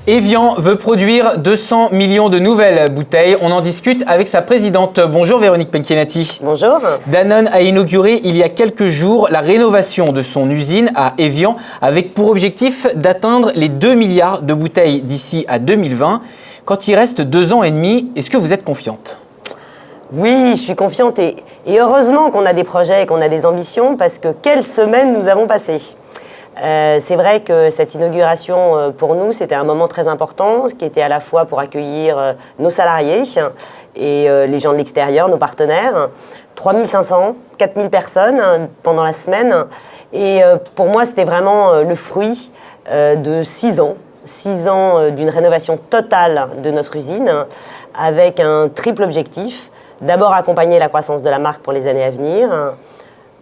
Evian veut produire 200 millions de nouvelles bouteilles. On en discute avec sa présidente. Bonjour Véronique Penchinati. Bonjour. Danone a inauguré il y a quelques jours la rénovation de son usine à Evian avec pour objectif d'atteindre les 2 milliards de bouteilles d'ici à 2020. Quand il reste 2 ans et demi, est-ce que vous êtes confiante ? Oui, je suis confiante et heureusement qu'on a des projets et qu'on a des ambitions parce que quelle semaine nous avons passé. C'est vrai que cette inauguration, pour nous, c'était un moment très important, qui était à la fois pour accueillir nos salariés et les gens de l'extérieur, nos partenaires. 3500, 4000 personnes pendant la semaine. Et pour moi, c'était vraiment le fruit de 6 ans. 6 ans d'une rénovation totale de notre usine, avec un triple objectif. D'abord, accompagner la croissance de la marque pour les années à venir,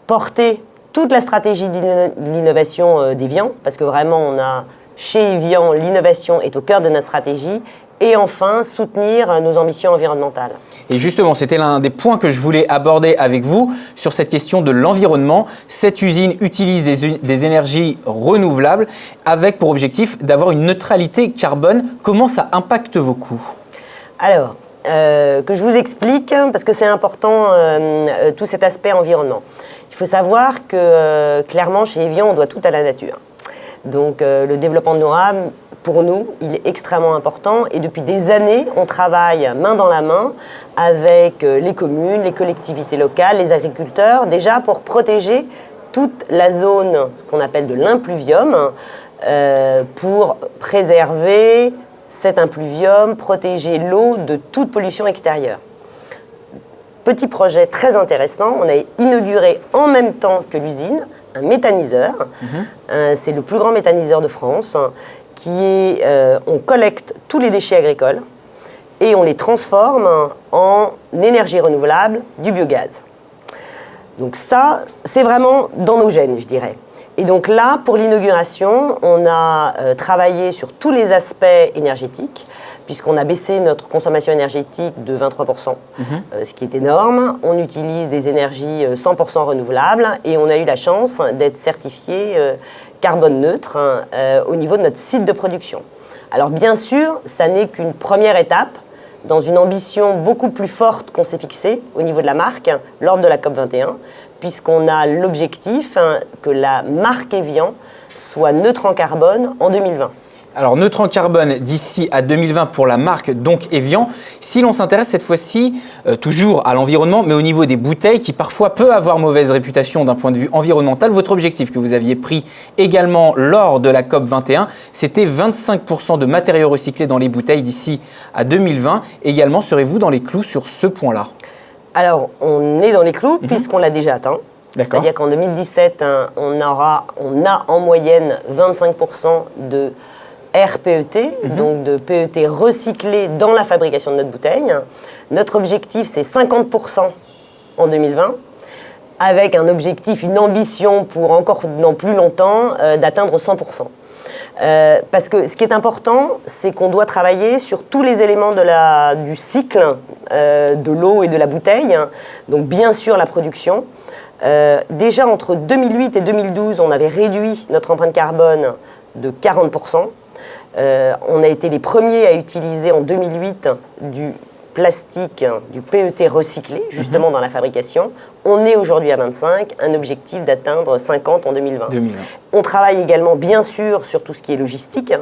porter toute la stratégie de l'innovation d'Evian, parce que vraiment, on a chez Evian, l'innovation est au cœur de notre stratégie, et enfin, soutenir nos ambitions environnementales. Et justement, c'était l'un des points que je voulais aborder avec vous sur cette question de l'environnement. Cette usine utilise des énergies renouvelables avec pour objectif d'avoir une neutralité carbone. Comment ça impacte vos coûts ? Alors, que je vous explique, parce que c'est important, tout cet aspect environnement. Il faut savoir que, clairement, chez Evian, on doit tout à la nature. Donc, le développement durable, pour nous, il est extrêmement important. Et depuis des années, on travaille main dans la main avec les communes, les collectivités locales, les agriculteurs, déjà pour protéger toute la zone qu'on appelle de l'impluvium, pour préserver cet impluvium, protéger l'eau de toute pollution extérieure. Petit projet très intéressant, on a inauguré en même temps que l'usine un méthaniseur. C'est le plus grand méthaniseur de France, on collecte tous les déchets agricoles et on les transforme en énergie renouvelable, du biogaz. Donc ça, c'est vraiment dans nos gènes, je dirais. Et donc là, pour l'inauguration, on a travaillé sur tous les aspects énergétiques, puisqu'on a baissé notre consommation énergétique de 23%, ce qui est énorme. On utilise des énergies 100% renouvelables et on a eu la chance d'être certifié carbone neutre au niveau de notre site de production. Alors bien sûr, ça n'est qu'une première étape dans une ambition beaucoup plus forte qu'on s'est fixée au niveau de la marque lors de la COP21, puisqu'on a l'objectif que la marque Evian soit neutre en carbone en 2020. Alors, neutre en carbone d'ici à 2020 pour la marque donc Evian. Si l'on s'intéresse cette fois-ci toujours à l'environnement, mais au niveau des bouteilles qui parfois peut avoir mauvaise réputation d'un point de vue environnemental, votre objectif que vous aviez pris également lors de la COP21, c'était 25% de matériaux recyclés dans les bouteilles d'ici à 2020. Également, serez-vous dans les clous sur ce point-là ? Alors, on est dans les clous puisqu'on l'a déjà atteint. C'est-à-dire qu'en 2017, on a en moyenne 25% de RPET, donc de PET recyclé dans la fabrication de notre bouteille. Notre objectif, c'est 50% en 2020, avec un objectif, une ambition pour encore dans plus longtemps, d'atteindre 100%. Parce que ce qui est important, c'est qu'on doit travailler sur tous les éléments du cycle de l'eau et de la bouteille. Donc bien sûr la production. Déjà entre 2008 et 2012, on avait réduit notre empreinte carbone de 40%. On a été les premiers à utiliser en 2008 du plastique, du PET recyclé, justement dans la fabrication. On est aujourd'hui à 25, un objectif d'atteindre 50 en 2020. On travaille également, bien sûr, sur tout ce qui est logistique.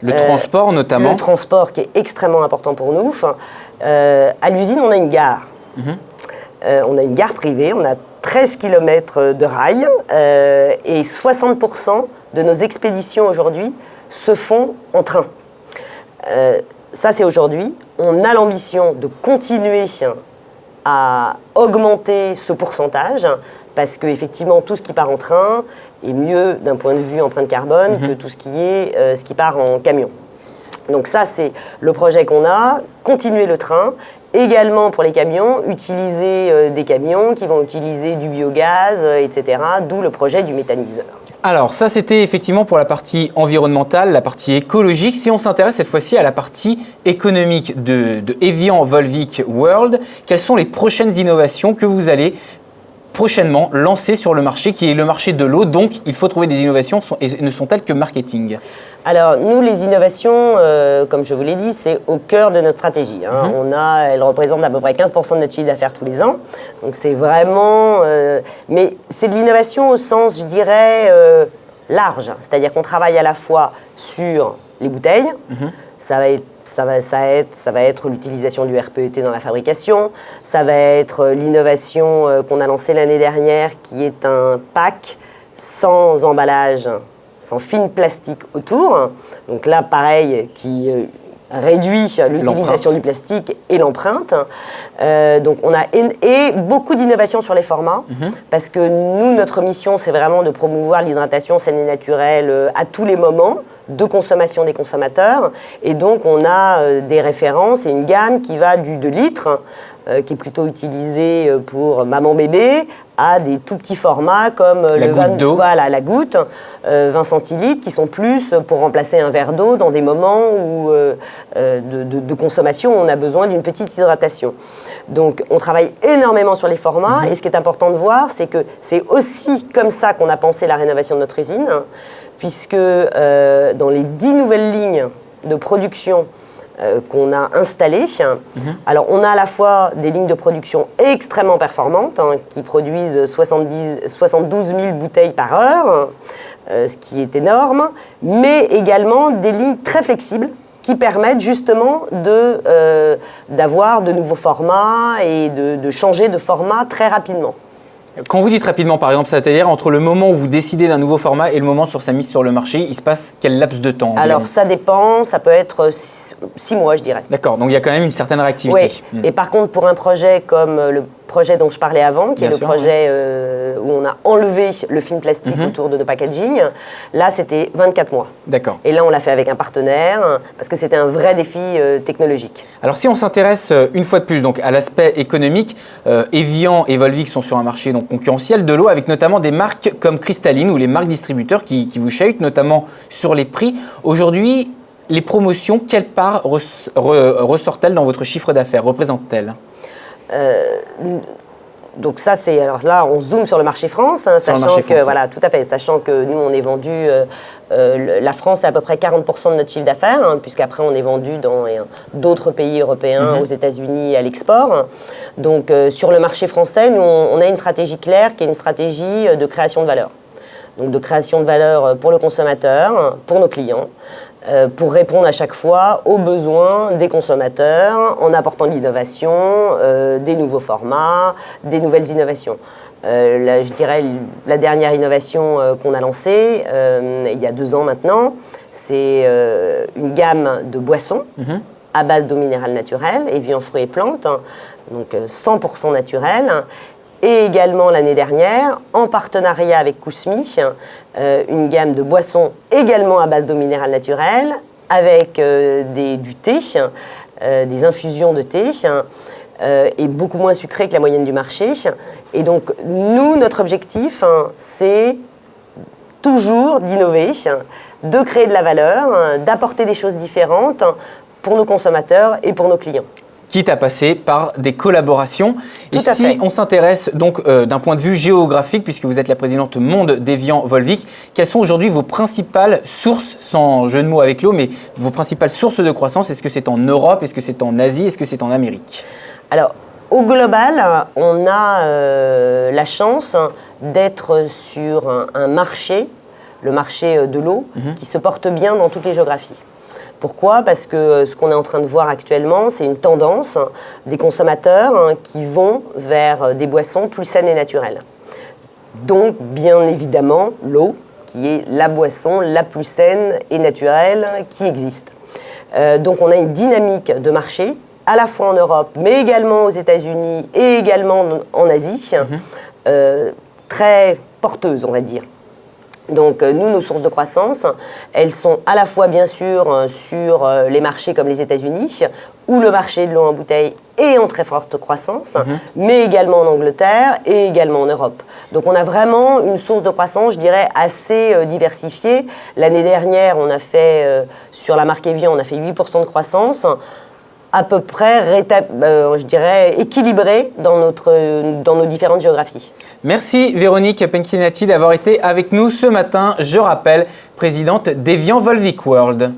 Le transport, notamment. Le transport qui est extrêmement important pour nous. À l'usine, on a une gare. On a une gare privée, on a 13 km de rails et 60% de nos expéditions aujourd'hui se font en train. Ça, c'est aujourd'hui. On a l'ambition de continuer à augmenter ce pourcentage parce qu'effectivement, tout ce qui part en train est mieux d'un point de vue empreinte carbone que tout ce qui part en camion. Donc ça, c'est le projet qu'on a, continuer le train. Également pour les camions, utiliser des camions qui vont utiliser du biogaz, etc. D'où le projet du méthaniseur. Alors ça, c'était effectivement pour la partie environnementale, la partie écologique. Si on s'intéresse cette fois-ci à la partie économique de Evian Volvic World, quelles sont les prochaines innovations que vous allez prochainement lancer sur le marché, qui est le marché de l'eau. Donc, il faut trouver des innovations et ne sont-elles que marketing? Alors, nous, les innovations, comme je vous l'ai dit, c'est au cœur de notre stratégie. Elles représentent à peu près 15% de notre chiffre d'affaires tous les ans. Donc, c'est vraiment... mais c'est de l'innovation au sens, je dirais, large. C'est-à-dire qu'on travaille à la fois sur les bouteilles. Ça va être l'utilisation du RPET dans la fabrication. Ça va être l'innovation qu'on a lancée l'année dernière, qui est un pack sans emballage, sans film plastique autour. Donc là, pareil, qui réduit l'utilisation du plastique et l'empreinte. Donc on a et beaucoup d'innovations sur les formats, parce que nous, notre mission, c'est vraiment de promouvoir l'hydratation saine et naturelle à tous les moments de consommation des consommateurs. Et donc on a des références et une gamme qui va du 2 litres, qui est plutôt utilisé pour maman-bébé, à des tout petits formats comme la goutte, 20 centilitres, qui sont plus pour remplacer un verre d'eau dans des moments où, de consommation où on a besoin d'une petite hydratation. Donc on travaille énormément sur les formats, et ce qui est important de voir, c'est que c'est aussi comme ça qu'on a pensé la rénovation de notre usine, puisque dans les 10 nouvelles lignes de production qu'on a installées. Alors, on a à la fois des lignes de production extrêmement performantes, qui produisent 72 000 bouteilles par heure, ce qui est énorme, mais également des lignes très flexibles qui permettent justement d'avoir de nouveaux formats et de changer de format très rapidement. Quand vous dites rapidement, par exemple, c'est-à-dire entre le moment où vous décidez d'un nouveau format et le moment sur sa mise sur le marché, il se passe quel laps de temps? Alors, ça dépend, ça peut être 6 mois, je dirais. D'accord, donc il y a quand même une certaine réactivité. Oui, et par contre, pour un projet comme le projet dont je parlais avant, qui est le projet où on a enlevé le film plastique autour de nos packaging, là, c'était 24 mois. D'accord. Et là, on l'a fait avec un partenaire, parce que c'était un vrai défi technologique. Alors, si on s'intéresse une fois de plus donc, à l'aspect économique, Evian et Volvic sont sur un marché donc, concurrentiel de l'eau, avec notamment des marques comme Cristalline ou les marques distributeurs qui vous chahutent, notamment sur les prix. Aujourd'hui, les promotions, quelle part ressortent-elles dans votre chiffre d'affaires, représentent-elles? Donc ça, c'est... Alors là, on zoome sur le marché France, voilà, tout à fait, sachant que nous, on est vendu... la France, c'est à peu près 40% de notre chiffre d'affaires, puisqu'après, on est vendu dans d'autres pays européens, aux États-Unis, à l'export. Donc, sur le marché français, nous, on a une stratégie claire, qui est une stratégie de création de valeur. Donc, de création de valeur pour le consommateur, pour nos clients, pour répondre à chaque fois aux besoins des consommateurs en apportant de l'innovation, des nouveaux formats, des nouvelles innovations. Là, je dirais la dernière innovation qu'on a lancée il y a 2 ans maintenant, c'est une gamme de boissons à base d'eau minérale naturelle, Evian fruits et plantes, donc 100% naturel. Et également l'année dernière, en partenariat avec Kousmi, une gamme de boissons également à base d'eau minérale naturelle, avec du thé, des infusions de thé, et beaucoup moins sucré que la moyenne du marché. Et donc, nous, notre objectif, c'est toujours d'innover, de créer de la valeur, d'apporter des choses différentes pour nos consommateurs et pour nos clients. Quitte à passer par des collaborations. Tout à fait. On s'intéresse donc d'un point de vue géographique, puisque vous êtes la présidente monde d'Evian Volvic, quelles sont aujourd'hui vos principales sources, sans jeu de mots avec l'eau, mais vos principales sources de croissance? Est-ce que c'est en Europe? Est-ce que c'est en Asie? Est-ce que c'est en Amérique? Alors, au global, on a la chance d'être sur un marché, le marché de l'eau, qui se porte bien dans toutes les géographies. Pourquoi? Parce que ce qu'on est en train de voir actuellement, c'est une tendance des consommateurs qui vont vers des boissons plus saines et naturelles. Donc, bien évidemment, l'eau, qui est la boisson la plus saine et naturelle qui existe. Donc, on a une dynamique de marché, à la fois en Europe, mais également aux États-Unis et également en Asie, très porteuse, on va dire. Donc, nous, nos sources de croissance, elles sont à la fois, bien sûr, sur les marchés comme les États-Unis, où le marché de l'eau en bouteille est en très forte croissance, mais également en Angleterre et également en Europe. Donc, on a vraiment une source de croissance, je dirais, assez diversifiée. L'année dernière, on a fait, sur la marque Evian, on a fait 8% de croissance. à peu près, je dirais, équilibré dans nos différentes géographies. Merci Véronique Penchinati d'avoir été avec nous ce matin. Je rappelle, présidente d'Evian Volvic World.